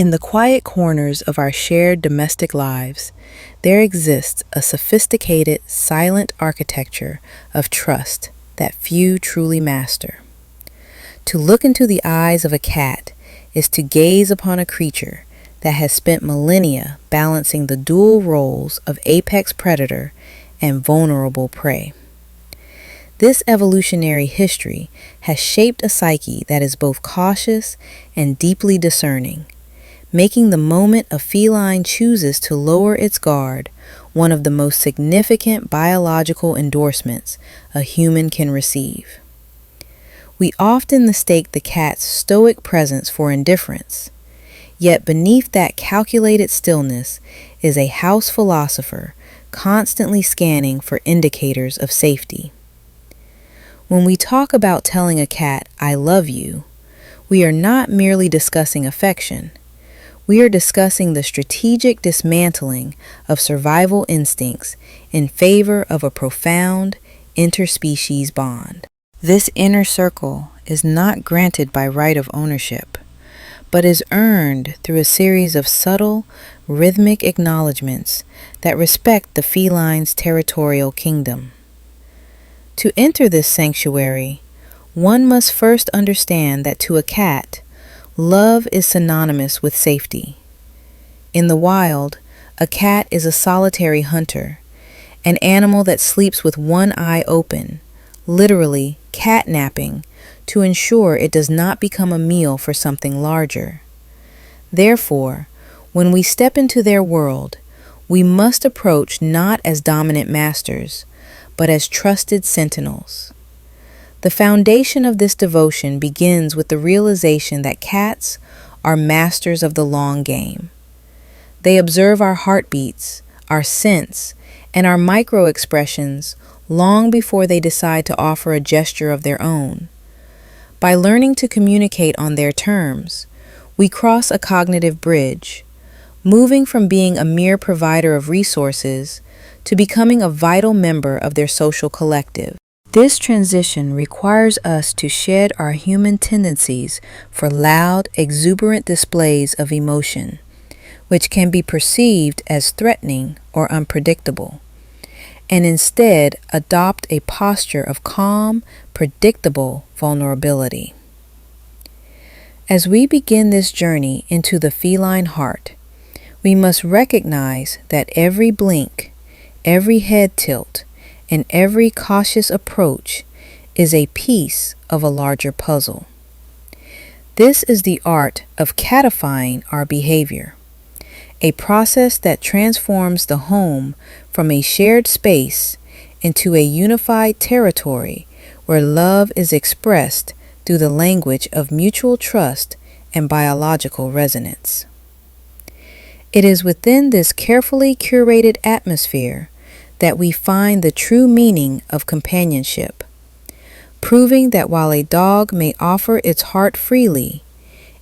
In the quiet corners of our shared domestic lives, there exists a sophisticated, silent architecture of trust that few truly master. To look into the eyes of a cat is to gaze upon a creature that has spent millennia balancing the dual roles of apex predator and vulnerable prey. This evolutionary history has shaped a psyche that is both cautious and deeply discerning, making the moment a feline chooses to lower its guard one of the most significant biological endorsements a human can receive. We often mistake the cat's stoic presence for indifference, yet beneath that calculated stillness is a house philosopher constantly scanning for indicators of safety. When we talk about telling a cat, "I love you," we are not merely discussing affection. We are discussing the strategic dismantling of survival instincts in favor of a profound interspecies bond. This inner circle is not granted by right of ownership, but is earned through a series of subtle, rhythmic acknowledgments that respect the feline's territorial kingdom. To enter this sanctuary, one must first understand that to a cat, love is synonymous with safety. In the wild, a cat is a solitary hunter, an animal that sleeps with one eye open, literally catnapping, to ensure it does not become a meal for something larger. Therefore, when we step into their world, we must approach not as dominant masters, but as trusted sentinels. The foundation of this devotion begins with the realization that cats are masters of the long game. They observe our heartbeats, our scents, and our micro-expressions long before they decide to offer a gesture of their own. By learning to communicate on their terms, we cross a cognitive bridge, moving from being a mere provider of resources to becoming a vital member of their social collective. This transition requires us to shed our human tendencies for loud, exuberant displays of emotion, which can be perceived as threatening or unpredictable, and instead adopt a posture of calm, predictable vulnerability. As we begin this journey into the feline heart, we must recognize that every blink, every head tilt, and every cautious approach is a piece of a larger puzzle. This is the art of catifying our behavior, a process that transforms the home from a shared space into a unified territory where love is expressed through the language of mutual trust and biological resonance. It is within this carefully curated atmosphere that we find the true meaning of companionship, proving that while a dog may offer its heart freely,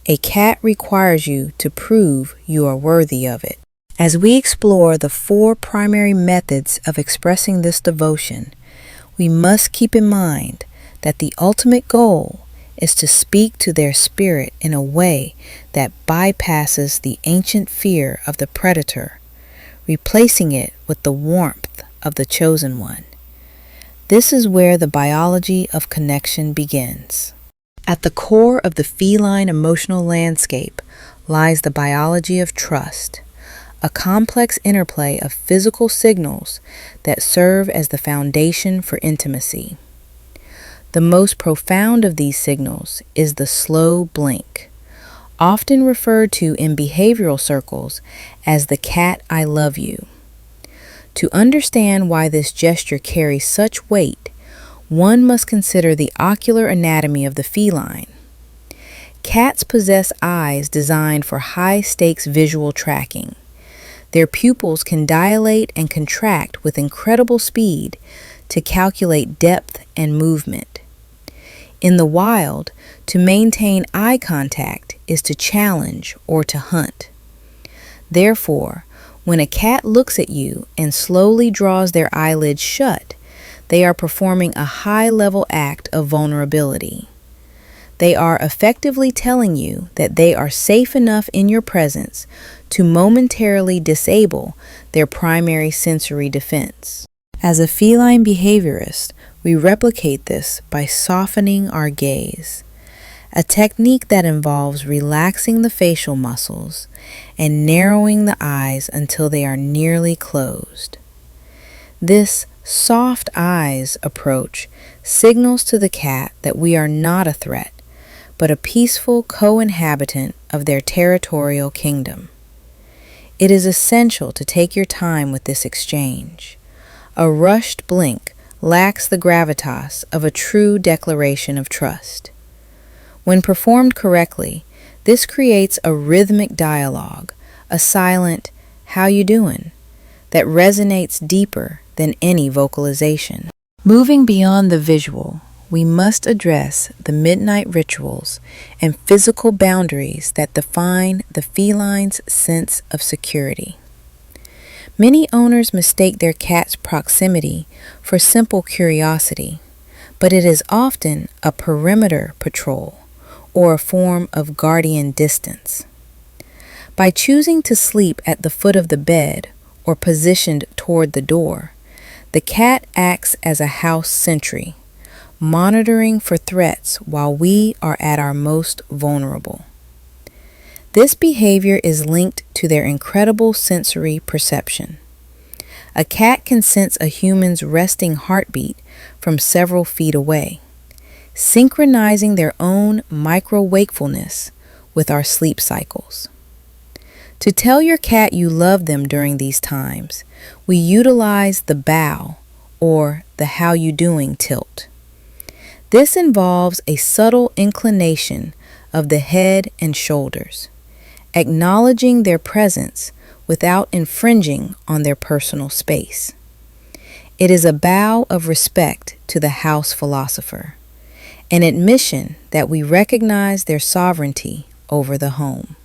a cat requires you to prove you are worthy of it. As we explore the 4 primary methods of expressing this devotion, we must keep in mind that the ultimate goal is to speak to their spirit in a way that bypasses the ancient fear of the predator, replacing it with the warmth of the chosen one. This is where the biology of connection begins. At the core of the feline emotional landscape lies the biology of trust, a complex interplay of physical signals that serve as the foundation for intimacy. The most profound of these signals is the slow blink, often referred to in behavioral circles as the cat I love you. To understand why this gesture carries such weight, one must consider the ocular anatomy of the feline. Cats possess eyes designed for high-stakes visual tracking. Their pupils can dilate and contract with incredible speed to calculate depth and movement. In the wild, to maintain eye contact is to challenge or to hunt. Therefore, when a cat looks at you and slowly draws their eyelids shut, they are performing a high-level act of vulnerability. They are effectively telling you that they are safe enough in your presence to momentarily disable their primary sensory defense. As a feline behaviorist, we replicate this by softening our gaze, a technique that involves relaxing the facial muscles and narrowing the eyes until they are nearly closed. This soft eyes approach signals to the cat that we are not a threat, but a peaceful co-inhabitant of their territorial kingdom. It is essential to take your time with this exchange. A rushed blink lacks the gravitas of a true declaration of trust. When performed correctly, this creates a rhythmic dialogue, a silent, "How you doing?" that resonates deeper than any vocalization. Moving beyond the visual, we must address the midnight rituals and physical boundaries that define the feline's sense of security. Many owners mistake their cat's proximity for simple curiosity, but it is often a perimeter patrol or a form of guardian distance. By choosing to sleep at the foot of the bed or positioned toward the door, the cat acts as a house sentry, monitoring for threats while we are at our most vulnerable. This behavior is linked to their incredible sensory perception. A cat can sense a human's resting heartbeat from several feet away, synchronizing their own micro-wakefulness with our sleep cycles. To tell your cat you love them during these times, we utilize the bow or the "how you doing" tilt. This involves a subtle inclination of the head and shoulders, acknowledging their presence without infringing on their personal space. It is a bow of respect to the house philosopher, an admission that we recognize their sovereignty over the home.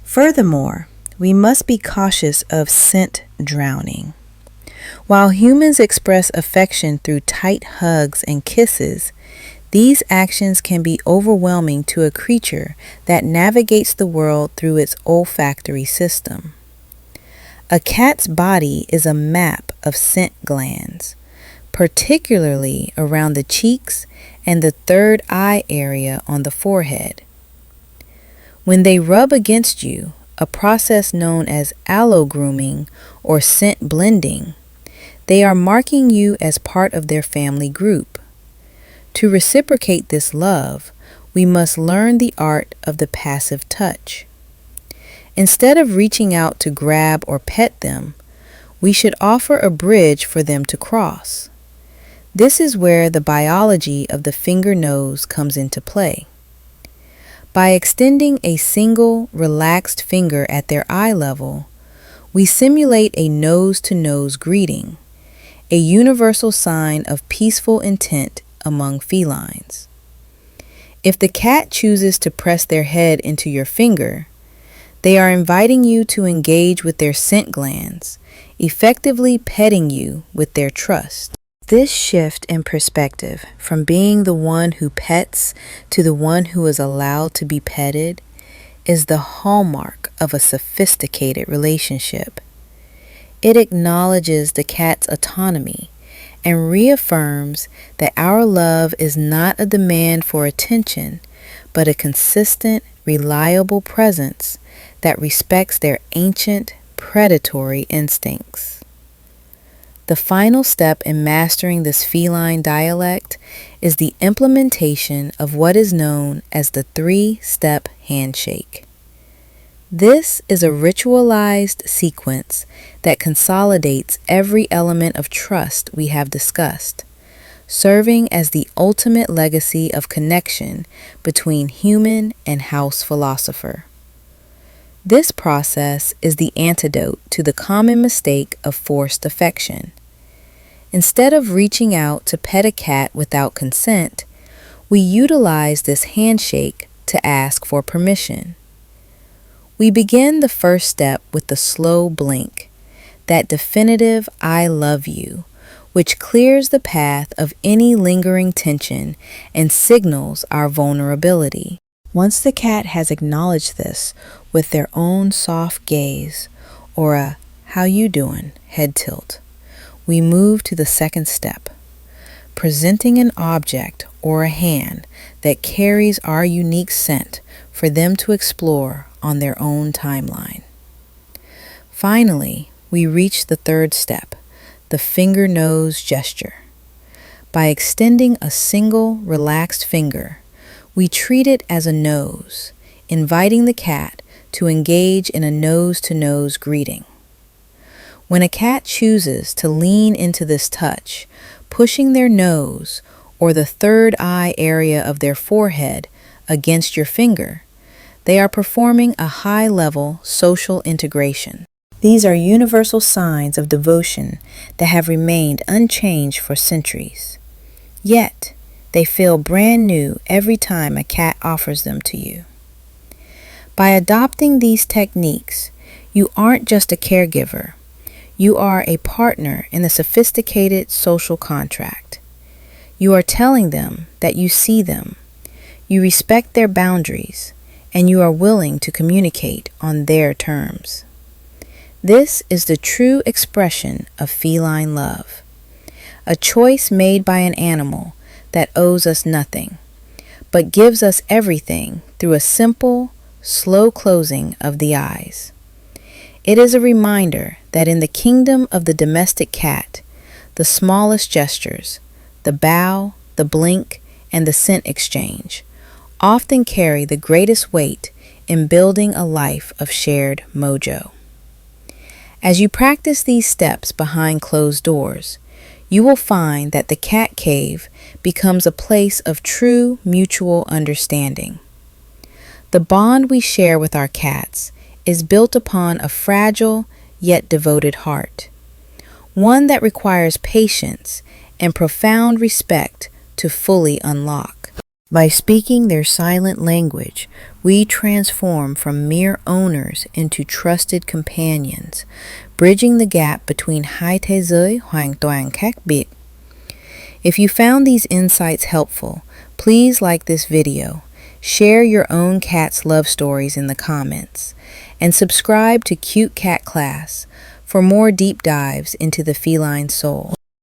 Furthermore, we must be cautious of scent drowning. While humans express affection through tight hugs and kisses, these actions can be overwhelming to a creature that navigates the world through its olfactory system. A cat's body is a map of scent glands, particularly around the cheeks and the third eye area on the forehead. When they rub against you, a process known as allo-grooming or scent blending, they are marking you as part of their family group. To reciprocate this love, we must learn the art of the passive touch. Instead of reaching out to grab or pet them, we should offer a bridge for them to cross. This is where the biology of the finger nose comes into play. By extending a single, relaxed finger at their eye level, we simulate a nose-to-nose greeting, a universal sign of peaceful intent among felines. If the cat chooses to press their head into your finger, they are inviting you to engage with their scent glands, effectively petting you with their trust. This shift in perspective from being the one who pets to the one who is allowed to be petted is the hallmark of a sophisticated relationship. It acknowledges the cat's autonomy and reaffirms that our love is not a demand for attention, but a consistent, reliable presence that respects their ancient predatory instincts. The final step in mastering this feline dialect is the implementation of what is known as the 3-step handshake. This is a ritualized sequence that consolidates every element of trust we have discussed, serving as the ultimate legacy of connection between human and house philosopher. This process is the antidote to the common mistake of forced affection. Instead of reaching out to pet a cat without consent, we utilize this handshake to ask for permission. We begin the first step with the slow blink, that definitive "I love you," which clears the path of any lingering tension and signals our vulnerability. Once the cat has acknowledged this with their own soft gaze or a "how you doing" head tilt, we move to the second step, presenting an object or a hand that carries our unique scent for them to explore on their own timeline. Finally, we reach the third step, the finger-nose gesture. By extending a single relaxed finger, we treat it as a nose, inviting the cat to engage in a nose-to-nose greeting. When a cat chooses to lean into this touch, pushing their nose or the third eye area of their forehead against your finger, they are performing a high-level social integration. These are universal signs of devotion that have remained unchanged for centuries. Yet, they feel brand new every time a cat offers them to you. By adopting these techniques, you aren't just a caregiver. You are a partner in a sophisticated social contract. You are telling them that you see them, you respect their boundaries, and you are willing to communicate on their terms. This is the true expression of feline love, a choice made by an animal that owes us nothing, but gives us everything through a simple, slow closing of the eyes. It is a reminder that in the kingdom of the domestic cat, the smallest gestures, the bow, the blink, and the scent exchange, often carry the greatest weight in building a life of shared mojo. As you practice these steps behind closed doors, you will find that the cat cave becomes a place of true mutual understanding. The bond we share with our cats is built upon a fragile yet devoted heart, one that requires patience and profound respect to fully unlock. By speaking their silent language, we transform from mere owners into trusted companions, bridging the gap between hai thế giới hoàn toàn khác biệt. If you found these insights helpful, please like this video, share your own cat's love stories in the comments, and subscribe to Cute Cat Class for more deep dives into the feline soul.